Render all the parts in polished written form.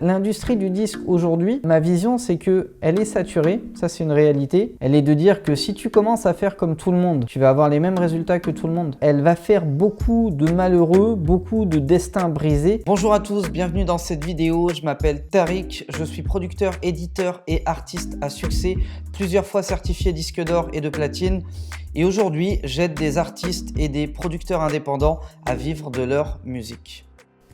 L'industrie du disque aujourd'hui, ma vision c'est que elle est saturée, ça c'est une réalité. Elle est de dire que si tu commences à faire comme tout le monde, tu vas avoir les mêmes résultats que tout le monde. Elle va faire beaucoup de malheureux, beaucoup de destins brisés. Bonjour à tous, bienvenue dans cette vidéo. Je m'appelle Tariq, je suis producteur, éditeur et artiste à succès, plusieurs fois certifié disque d'or et de platine. Et aujourd'hui, j'aide des artistes et des producteurs indépendants à vivre de leur musique.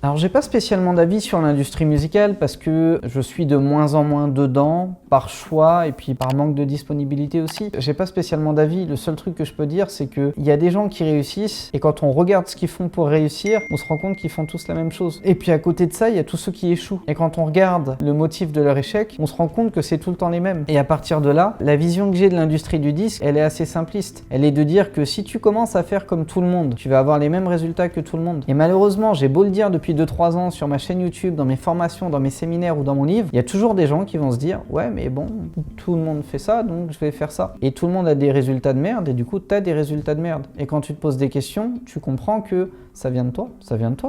Alors j'ai pas spécialement d'avis sur l'industrie musicale parce que je suis de moins en moins dedans, par choix et puis par manque de disponibilité aussi. J'ai pas spécialement d'avis, le seul truc que je peux dire c'est qu'il y a des gens qui réussissent et quand on regarde ce qu'ils font pour réussir, on se rend compte qu'ils font tous la même chose. Et puis à côté de ça, il y a tous ceux qui échouent. Et quand on regarde le motif de leur échec, on se rend compte que c'est tout le temps les mêmes. Et à partir de là, la vision que j'ai de l'industrie du disque, elle est assez simpliste. Elle est de dire que si tu commences à faire comme tout le monde, tu vas avoir les mêmes résultats que tout le monde. Et malheureusement, j'ai beau le dire depuis 2-3 ans sur ma chaîne YouTube, dans mes formations, dans mes séminaires ou dans mon livre, il y a toujours des gens qui vont se dire « Ouais, mais bon, tout le monde fait ça, donc je vais faire ça. » Et tout le monde a des résultats de merde et du coup, tu as des résultats de merde. Et quand tu te poses des questions, tu comprends que ça vient de toi,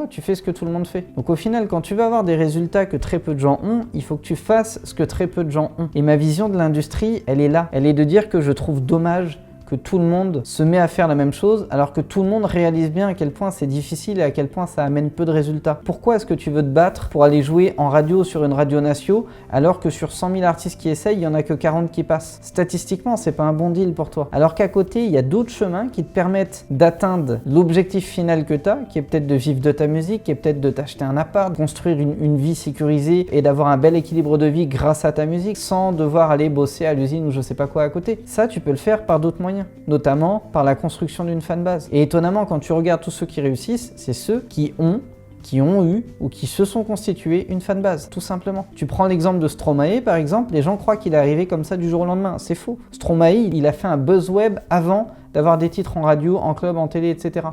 tu fais ce que tout le monde fait. Donc au final, quand tu veux avoir des résultats que très peu de gens ont, il faut que tu fasses ce que très peu de gens ont. Et ma vision de l'industrie, elle est là. Elle est de dire que je trouve dommage que tout le monde se met à faire la même chose alors que tout le monde réalise bien à quel point c'est difficile et à quel point ça amène peu de résultats. Pourquoi est-ce que tu veux te battre pour aller jouer en radio sur une radio nation alors que sur 100 000 artistes qui essayent, il n'y en a que 40 qui passent? Statistiquement, c'est pas un bon deal pour toi. Alors qu'à côté, il y a d'autres chemins qui te permettent d'atteindre l'objectif final que tu as, qui est peut-être de vivre de ta musique, qui est peut-être de t'acheter un appart, de construire une vie sécurisée et d'avoir un bel équilibre de vie grâce à ta musique sans devoir aller bosser à l'usine ou je sais pas quoi à côté. Ça, tu peux le faire par d'autres moyens, notamment par la construction d'une fanbase. Et étonnamment, quand tu regardes tous ceux qui réussissent, c'est ceux qui ont eu ou qui se sont constitués une fanbase, tout simplement. Tu prends l'exemple de Stromae, par exemple, les gens croient qu'il est arrivé comme ça du jour au lendemain. C'est faux. Stromae, il a fait un buzz web avant d'avoir des titres en radio, en club, en télé, etc.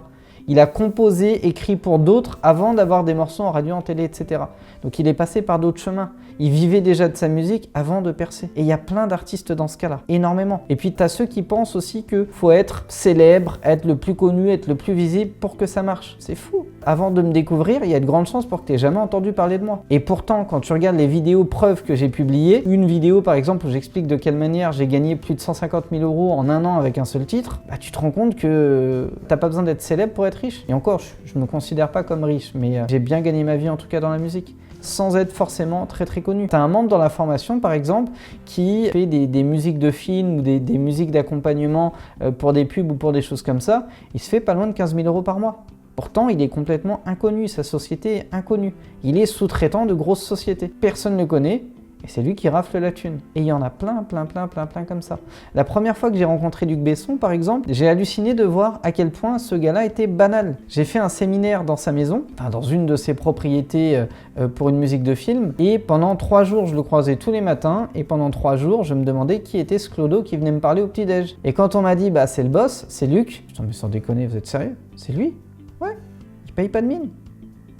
Il a composé, écrit pour d'autres avant d'avoir des morceaux en radio, en télé, etc. Donc il est passé par d'autres chemins. Il vivait déjà de sa musique avant de percer. Et il y a plein d'artistes dans ce cas-là, énormément. Et puis tu as ceux qui pensent aussi qu'il faut être célèbre, être le plus connu, être le plus visible pour que ça marche. C'est fou. Avant de me découvrir, il y a de grandes chances pour que tu n'aies jamais entendu parler de moi. Et pourtant, quand tu regardes les vidéos preuves que j'ai publiées, une vidéo par exemple où j'explique de quelle manière j'ai gagné plus de 150 000 € en un an avec un seul titre, bah, tu te rends compte que t'as pas besoin d'être célèbre pour être riche. Et encore, je me considère pas comme riche, mais j'ai bien gagné ma vie en tout cas dans la musique, sans être forcément très connu. Tu as un membre dans la formation par exemple qui fait des musiques de films ou des musiques d'accompagnement pour des pubs ou pour des choses comme ça, il se fait pas loin de 15 000 € par mois. Pourtant, il est complètement inconnu, sa société est inconnue. Il est sous-traitant de grosses sociétés. Personne ne le connaît. Et c'est lui qui rafle la thune. Et il y en a plein comme ça. La première fois que j'ai rencontré Luc Besson, par exemple, j'ai halluciné de voir à quel point ce gars-là était banal. J'ai fait un séminaire dans sa maison, enfin dans une de ses propriétés pour une musique de film, et pendant 3 jours, je le croisais tous les matins, et pendant 3 jours, je me demandais qui était ce clodo qui venait me parler au petit-déj. Et quand on m'a dit, bah c'est le boss, c'est Luc, je me dis, mais sans déconner, vous êtes sérieux? C'est lui? Ouais, il paye pas de mine.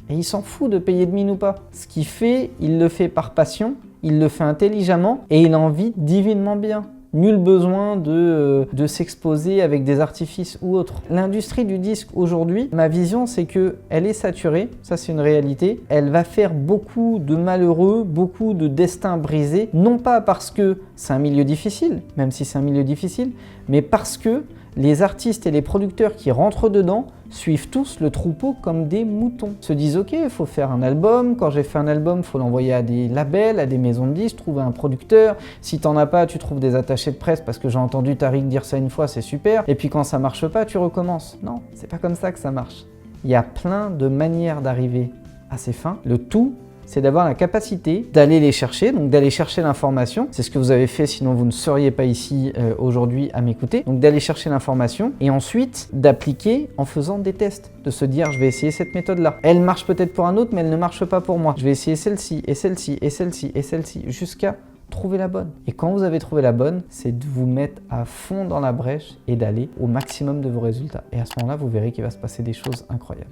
Et il s'en fout de payer de mine ou pas. Ce qu'il fait, il le fait par passion, il le fait intelligemment et il en vit divinement bien. Nul besoin de s'exposer avec des artifices ou autres. L'industrie du disque aujourd'hui, ma vision c'est que elle est saturée, ça c'est une réalité. Elle va faire beaucoup de malheureux, beaucoup de destins brisés, non pas parce que c'est un milieu difficile, même si c'est un milieu difficile, mais parce que les artistes et les producteurs qui rentrent dedans suivent tous le troupeau comme des moutons. Se disent ok, il faut faire un album, quand j'ai fait un album, il faut l'envoyer à des labels, à des maisons de disques, trouver un producteur. Si t'en as pas, tu trouves des attachés de presse parce que j'ai entendu Tariq dire ça une fois, c'est super. Et puis quand ça marche pas, tu recommences. Non, c'est pas comme ça que ça marche. Il y a plein de manières d'arriver à ses fins. Le tout, c'est d'avoir la capacité d'aller les chercher, donc d'aller chercher l'information. C'est ce que vous avez fait, sinon vous ne seriez pas ici aujourd'hui à m'écouter. Donc d'aller chercher l'information et ensuite d'appliquer en faisant des tests. De se dire, je vais essayer cette méthode-là. Elle marche peut-être pour un autre, mais elle ne marche pas pour moi. Je vais essayer celle-ci, et celle-ci, et celle-ci, et celle-ci, jusqu'à trouver la bonne. Et quand vous avez trouvé la bonne, c'est de vous mettre à fond dans la brèche et d'aller au maximum de vos résultats. Et à ce moment-là, vous verrez qu'il va se passer des choses incroyables.